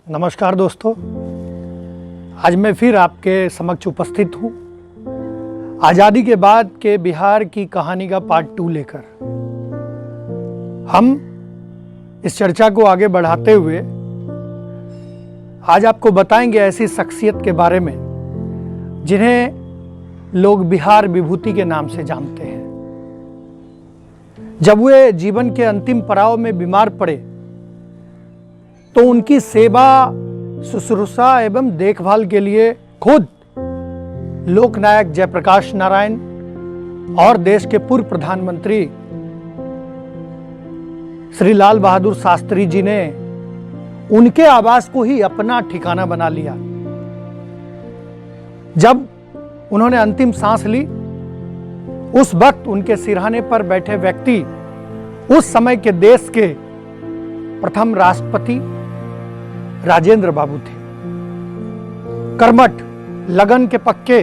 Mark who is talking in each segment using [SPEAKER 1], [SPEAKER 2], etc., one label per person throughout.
[SPEAKER 1] नमस्कार दोस्तों, आज मैं फिर आपके समक्ष उपस्थित हूँ आज़ादी के बाद के बिहार की कहानी का पार्ट 2 लेकर। हम इस चर्चा को आगे बढ़ाते हुए आज आपको बताएंगे ऐसी शख्सियत के बारे में जिन्हें लोग बिहार विभूति के नाम से जानते हैं। जब वे जीवन के अंतिम पड़ाव में बीमार पड़े तो उनकी सेवा, शुश्रूषा एवं देखभाल के लिए खुद लोकनायक जयप्रकाश नारायण और देश के पूर्व प्रधानमंत्री श्री लाल बहादुर शास्त्री जी ने उनके आवास को ही अपना ठिकाना बना लिया। जब उन्होंने अंतिम सांस ली, उस वक्त उनके सिरहाने पर बैठे व्यक्ति उस समय के देश के प्रथम राष्ट्रपति राजेंद्र बाबू थे। कर्मठ, लगन के पक्के,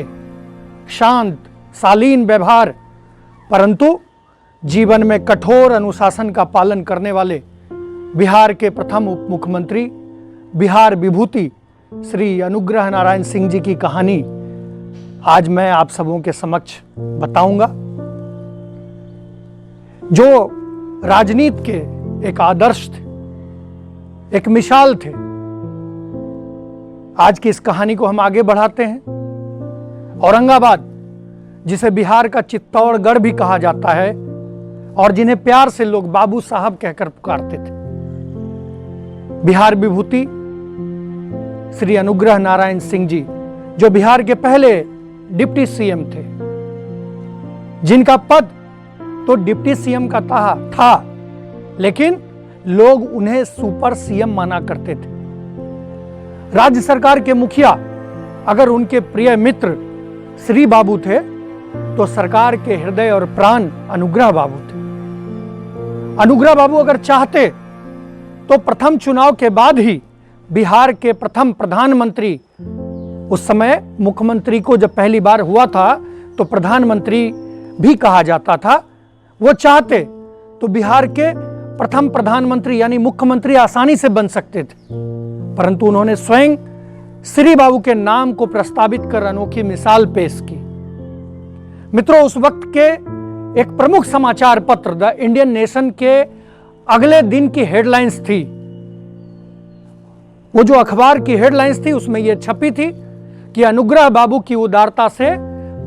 [SPEAKER 1] शांत, शालीन व्यवहार, परंतु जीवन में कठोर अनुशासन का पालन करने वाले बिहार के प्रथम उप मुख्यमंत्री, बिहार विभूति श्री अनुग्रह नारायण सिंह जी की कहानी आज मैं आप सबों के समक्ष बताऊंगा, जो राजनीति के एक आदर्श थे, एक मिसाल थे। आज की इस कहानी को हम आगे बढ़ाते हैं। औरंगाबाद, जिसे बिहार का चित्तौड़गढ़ भी कहा जाता है और जिन्हें प्यार से लोग बाबू साहब कहकर पुकारते थे, बिहार विभूति श्री अनुग्रह नारायण सिंह जी, जो बिहार के पहले डिप्टी सीएम थे, जिनका पद तो डिप्टी सीएम का था, लेकिन लोग उन्हें सुपर सीएम माना करते थे। राज्य सरकार के मुखिया अगर उनके प्रिय मित्र श्री बाबू थे तो सरकार के हृदय और प्राण अनुग्रह बाबू थे। अनुग्रह बाबू अगर चाहते तो प्रथम चुनाव के बाद ही बिहार के प्रथम प्रधानमंत्री, उस समय मुख्यमंत्री को जब पहली बार हुआ था तो प्रधानमंत्री भी कहा जाता था, वो चाहते तो बिहार के प्रथम प्रधानमंत्री यानी मुख्यमंत्री आसानी से बन सकते थे, परंतु उन्होंने स्वयं श्री बाबू के नाम को प्रस्तावित कर अनोखी मिसाल पेश की। मित्रों, उस वक्त के एक प्रमुख समाचार पत्र द इंडियन नेशन के अगले दिन की हेडलाइंस थी, वो जो अखबार की हेडलाइंस थी उसमें यह छपी थी कि अनुग्रह बाबू की उदारता से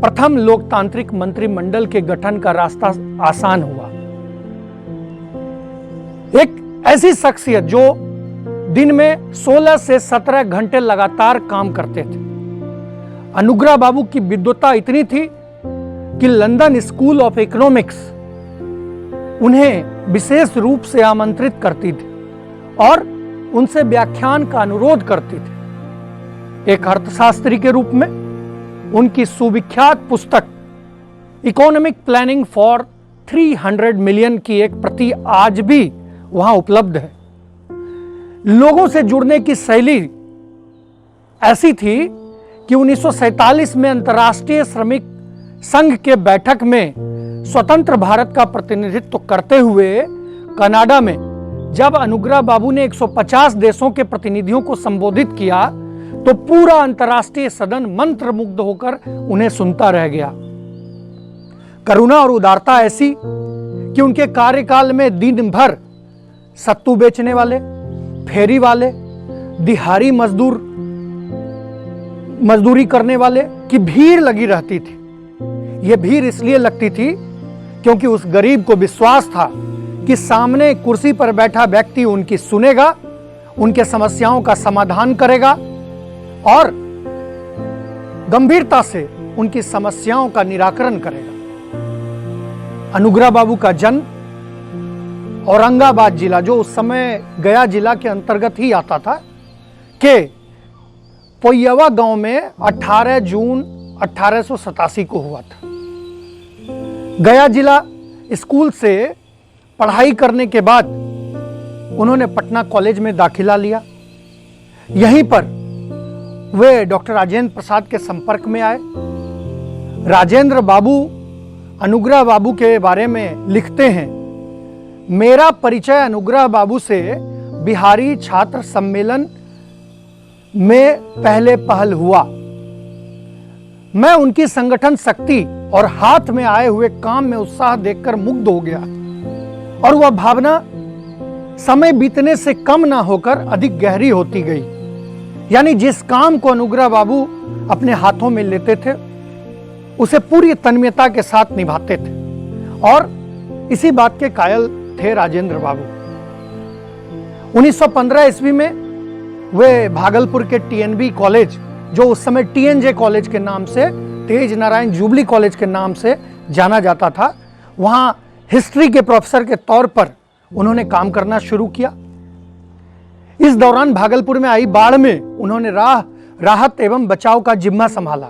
[SPEAKER 1] प्रथम लोकतांत्रिक मंत्रिमंडल के गठन का रास्ता आसान हुआ। एक ऐसी शख्सियत जो दिन में 16 से 17 घंटे लगातार काम करते थे। अनुग्रह बाबू की विद्वता इतनी थी कि लंदन स्कूल ऑफ इकोनॉमिक्स उन्हें विशेष रूप से आमंत्रित करती थी और उनसे व्याख्यान का अनुरोध करती थी। एक अर्थशास्त्री के रूप में उनकी सुविख्यात पुस्तक इकोनॉमिक प्लानिंग फॉर 300 मिलियन की एक प्रति आज भी वहां उपलब्ध है। लोगों से जुड़ने की शैली ऐसी थी कि 1947 में अंतर्राष्ट्रीय श्रमिक संघ के बैठक में स्वतंत्र भारत का प्रतिनिधित्व करते हुए कनाडा में जब अनुग्रह बाबू ने 150 देशों के प्रतिनिधियों को संबोधित किया तो पूरा अंतर्राष्ट्रीय सदन मंत्रमुग्ध होकर उन्हें सुनता रह गया। करुणा और उदारता ऐसी कि उनके कार्यकाल में दिन भर सत्तू बेचने वाले, फेरी वाले, दिहाड़ी मजदूरी करने वाले की भीड़ लगी रहती थी। यह भीड़ इसलिए लगती थी क्योंकि उस गरीब को विश्वास था कि सामने कुर्सी पर बैठा व्यक्ति उनकी सुनेगा, उनके समस्याओं का समाधान करेगा और गंभीरता से उनकी समस्याओं का निराकरण करेगा। अनुग्रह बाबू का जन्म औरंगाबाद जिला, जो उस समय गया जिला के अंतर्गत ही आता था, के पोयवा गांव में 18 जून 1887 को हुआ था। गया जिला स्कूल से पढ़ाई करने के बाद उन्होंने पटना कॉलेज में दाखिला लिया। यहीं पर वे डॉक्टर राजेंद्र प्रसाद के संपर्क में आए। राजेंद्र बाबू अनुग्रह बाबू के बारे में लिखते हैं, मेरा परिचय अनुग्रह बाबू से बिहारी छात्र सम्मेलन में पहले पहल हुआ। मैं उनकी संगठन शक्ति और हाथ में आए हुए काम में उत्साह देखकर मुग्ध हो गया और वह भावना समय बीतने से कम ना होकर अधिक गहरी होती गई। यानी जिस काम को अनुग्रह बाबू अपने हाथों में लेते थे उसे पूरी तन्मयता के साथ निभाते थे और इसी बात के कायल थे राजेंद्र बाबू। 1915 ईस्वी में वे भागलपुर के टीएनबी कॉलेज, जो उस समय टीएनजे कॉलेज के नाम से, तेज नारायण जुबली कॉलेज के नाम से जाना जाता था, वहां हिस्ट्री के प्रोफेसर के तौर पर उन्होंने काम करना शुरू किया। इस दौरान भागलपुर में आई बाढ़ में उन्होंने राहत एवं बचाव का जिम्मा संभाला।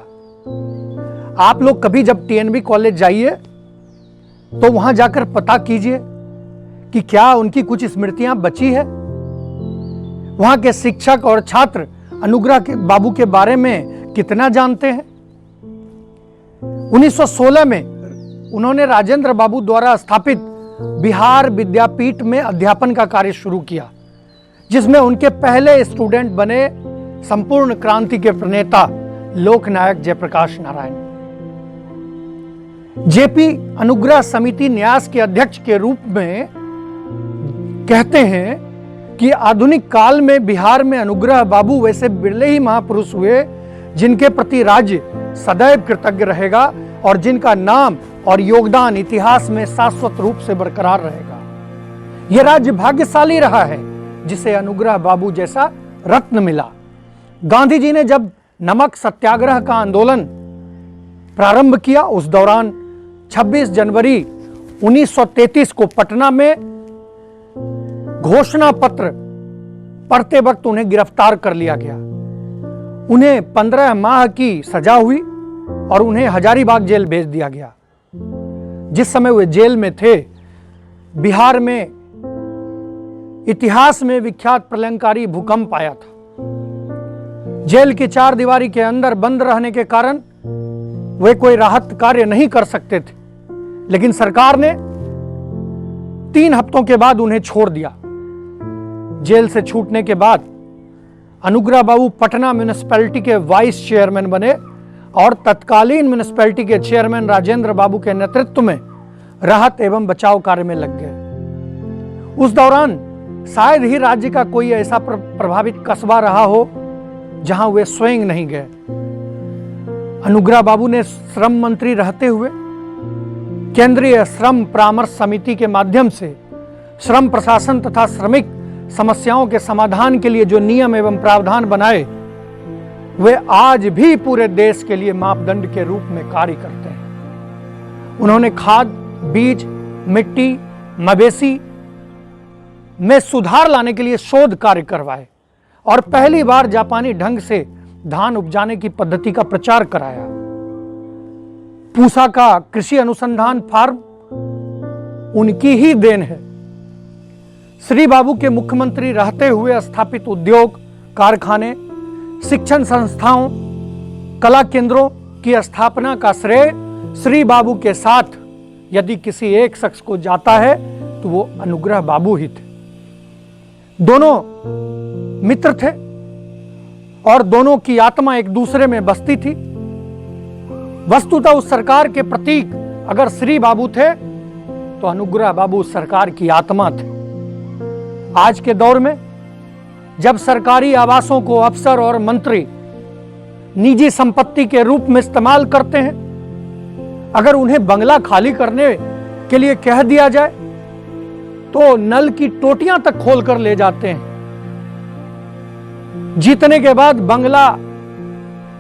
[SPEAKER 1] आप लोग कभी जब टीएनबी कॉलेज जाइए तो वहां जाकर पता कीजिए कि क्या उनकी कुछ स्मृतियां बची है। वहां के शिक्षक और छात्र अनुग्रह के बाबू के बारे में कितना जानते हैं। 1916 में उन्होंने राजेंद्र बाबू द्वारा स्थापित बिहार विद्यापीठ में अध्यापन का कार्य शुरू किया, जिसमें उनके पहले स्टूडेंट बने संपूर्ण क्रांति के प्रणेता लोकनायक जयप्रकाश नारायण। जेपी अनुग्रह समिति न्यास के अध्यक्ष के रूप में कहते हैं कि आधुनिक काल में बिहार में अनुग्रह बाबू वैसे बिरले ही महापुरुष हुए जिनके प्रति राज्य सदैव कृतज्ञ रहेगा और जिनका नाम और योगदान इतिहास में शाश्वत रूप से बरकरार रहेगा। यह राज्य भाग्यशाली रहा है जिसे अनुग्रह बाबू जैसा रत्न मिला। गांधी जी ने जब नमक सत्याग्रह का आंदोलन प्रारंभ किया, उस दौरान 26 जनवरी 1933 को पटना में घोषणा पत्र पढ़ते वक्त उन्हें गिरफ्तार कर लिया गया। उन्हें 15 माह की सजा हुई और उन्हें हजारीबाग जेल भेज दिया गया। जिस समय वे जेल में थे, बिहार में इतिहास में विख्यात प्रलयंकारी भूकंप आया था। जेल की 4 दीवारी के अंदर बंद रहने के कारण वे कोई राहत कार्य नहीं कर सकते थे, लेकिन सरकार ने 3 हफ्तों के बाद उन्हें छोड़ दिया। जेल से छूटने के बाद अनुग्रह बाबू पटना म्युनिसिपैलिटी के वाइस चेयरमैन बने और तत्कालीन म्युनिसिपैलिटी के चेयरमैन राजेंद्र बाबू के नेतृत्व में राहत एवं बचाव कार्य में लग गए। उस दौरान शायद ही राज्य का कोई ऐसा प्रभावित कस्बा रहा हो जहां वे स्वयं नहीं गए। अनुग्रह बाबू ने श्रम मंत्री रहते हुए केंद्रीय श्रम परामर्श समिति के माध्यम से श्रम प्रशासन तथा श्रमिक समस्याओं के समाधान के लिए जो नियम एवं प्रावधान बनाए, वे आज भी पूरे देश के लिए मापदंड के रूप में कार्य करते हैं। उन्होंने खाद, बीज, मिट्टी, मवेशी में सुधार लाने के लिए शोध कार्य करवाए और पहली बार जापानी ढंग से धान उपजाने की पद्धति का प्रचार कराया। पूसा का कृषि अनुसंधान फार्म उनकी ही देन है। श्री बाबू के मुख्यमंत्री रहते हुए स्थापित उद्योग, कारखाने, शिक्षण संस्थाओं, कला केंद्रों की स्थापना का श्रेय श्री बाबू के साथ यदि किसी एक शख्स को जाता है तो वो अनुग्रह बाबू ही थे। दोनों मित्र थे और दोनों की आत्मा एक दूसरे में बसती थी। वस्तुतः उस सरकार के प्रतीक अगर श्री बाबू थे तो अनुग्रह बाबू उस सरकार की आत्मा थे। आज के दौर में जब सरकारी आवासों को अफसर और मंत्री निजी संपत्ति के रूप में इस्तेमाल करते हैं, अगर उन्हें बंगला खाली करने के लिए कह दिया जाए तो नल की टोटियां तक खोलकर ले जाते हैं। जीतने के बाद बंगला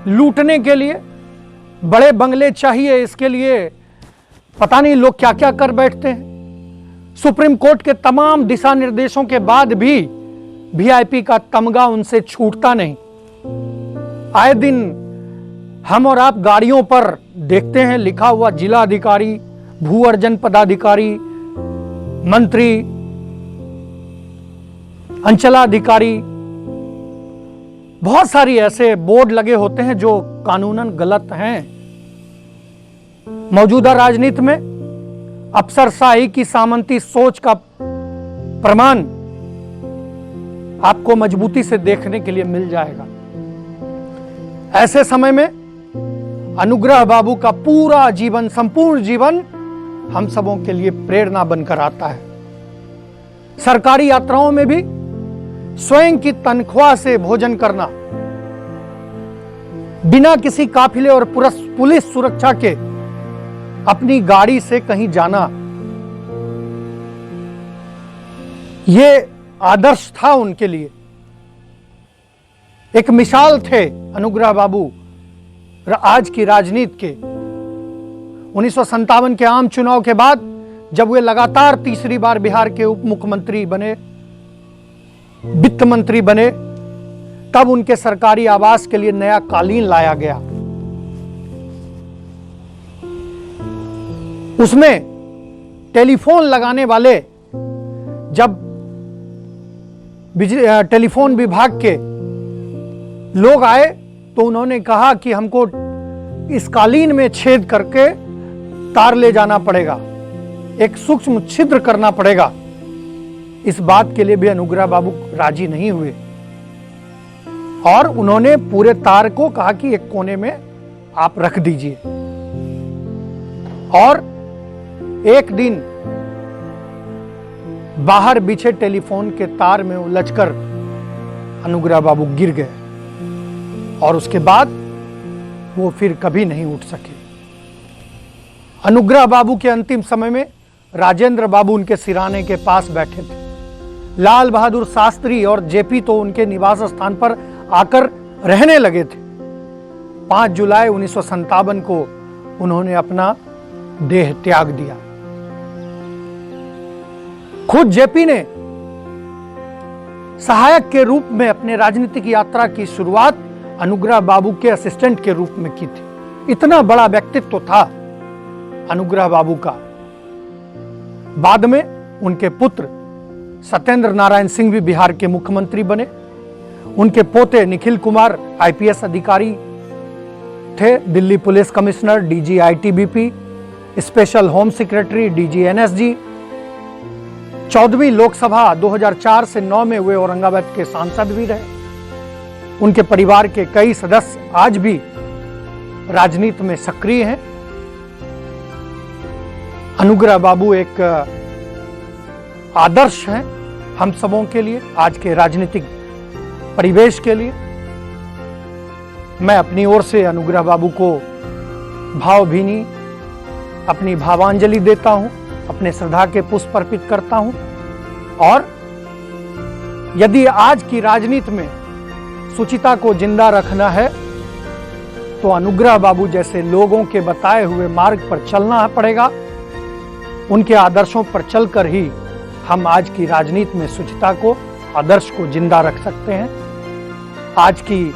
[SPEAKER 1] लूटने के लिए बड़े बंगले चाहिए, इसके लिए पता नहीं लोग क्या क्या कर बैठते हैं। सुप्रीम कोर्ट के तमाम दिशा निर्देशों के बाद भी वीआईपी का तमगा उनसे छूटता नहीं। आए दिन हम और आप गाड़ियों पर देखते हैं लिखा हुआ जिला अधिकारी, भू अर्जन पदाधिकारी, मंत्री, अंचलाधिकारी, बहुत सारी ऐसे बोर्ड लगे होते हैं जो कानूनन गलत हैं। मौजूदा राजनीति में अफसरशाही की सामंती सोच का प्रमाण आपको मजबूती से देखने के लिए मिल जाएगा। ऐसे समय में अनुग्रह बाबू का पूरा जीवन, संपूर्ण जीवन हम सबों के लिए प्रेरणा बनकर आता है। सरकारी यात्राओं में भी स्वयं की तनख्वाह से भोजन करना, बिना किसी काफिले और पुलिस सुरक्षा के अपनी गाड़ी से कहीं जाना, यह आदर्श था उनके लिए। एक मिसाल थे अनुग्रह बाबू आज की राजनीति के। 1957 के आम चुनाव के बाद जब वे लगातार तीसरी बार बिहार के उप मुख्यमंत्री बने, वित्त मंत्री बने, तब उनके सरकारी आवास के लिए नया कालीन लाया गया। उसमें टेलीफोन लगाने वाले जब टेलीफोन विभाग के लोग आए तो उन्होंने कहा कि हमको इस कालीन में छेद करके तार ले जाना पड़ेगा, एक सूक्ष्म छिद्र करना पड़ेगा। इस बात के लिए भी अनुग्रह बाबू राजी नहीं हुए और उन्होंने पूरे तार को कहा कि एक कोने में आप रख दीजिए। और एक दिन बाहर बिछे टेलीफोन के तार में उलझकर अनुग्रह बाबू गिर गए और उसके बाद वो फिर कभी नहीं उठ सके। अनुग्रह बाबू के अंतिम समय में राजेंद्र बाबू उनके सिराने के पास बैठे थे। लाल बहादुर शास्त्री और जेपी तो उनके निवास स्थान पर आकर रहने लगे थे। 5 जुलाई 1957 को उन्होंने अपना देह त्याग दिया। खुद जेपी ने सहायक के रूप में अपने राजनीतिक यात्रा की शुरुआत अनुग्रह बाबू के असिस्टेंट के रूप में की थी। इतना बड़ा व्यक्तित्व था अनुग्रह बाबू का। बाद में उनके पुत्र सत्येंद्र नारायण सिंह भी बिहार के मुख्यमंत्री बने। उनके पोते निखिल कुमार आईपीएस अधिकारी थे, Delhi police commissioner, DG ITBP, special home secretary, DG NSG. 14वीं लोकसभा 2004 से 9 में वे औरंगाबाद के सांसद भी रहे। उनके परिवार के कई सदस्य आज भी राजनीति में सक्रिय हैं। अनुग्रह बाबू एक आदर्श हैं हम सबों के लिए, आज के राजनीतिक परिवेश के लिए। मैं अपनी ओर से अनुग्रह बाबू को भावभीनी अपनी भावांजलि देता हूं, अपने श्रद्धा के पुष्प अर्पित करता हूं। और यदि आज की राजनीति में शुचिता को जिंदा रखना है तो अनुग्रह बाबू जैसे लोगों के बताए हुए मार्ग पर चलना पड़ेगा। उनके आदर्शों पर चलकर ही हम आज की राजनीति में शुचिता को, आदर्श को जिंदा रख सकते हैं। आज की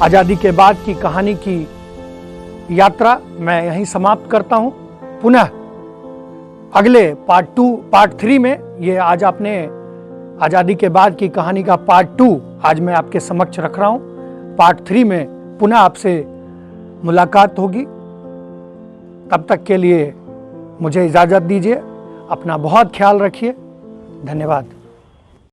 [SPEAKER 1] आजादी के बाद की कहानी की यात्रा मैं यहीं समाप्त करता हूं। पुनः अगले पार्ट 3 में, ये आज आपने आजादी के बाद की कहानी का पार्ट 2 आज मैं आपके समक्ष रख रहा हूं। पार्ट 3 में पुनः आपसे मुलाकात होगी। तब तक के लिए मुझे इजाजत दीजिए। अपना बहुत ख्याल रखिए। धन्यवाद।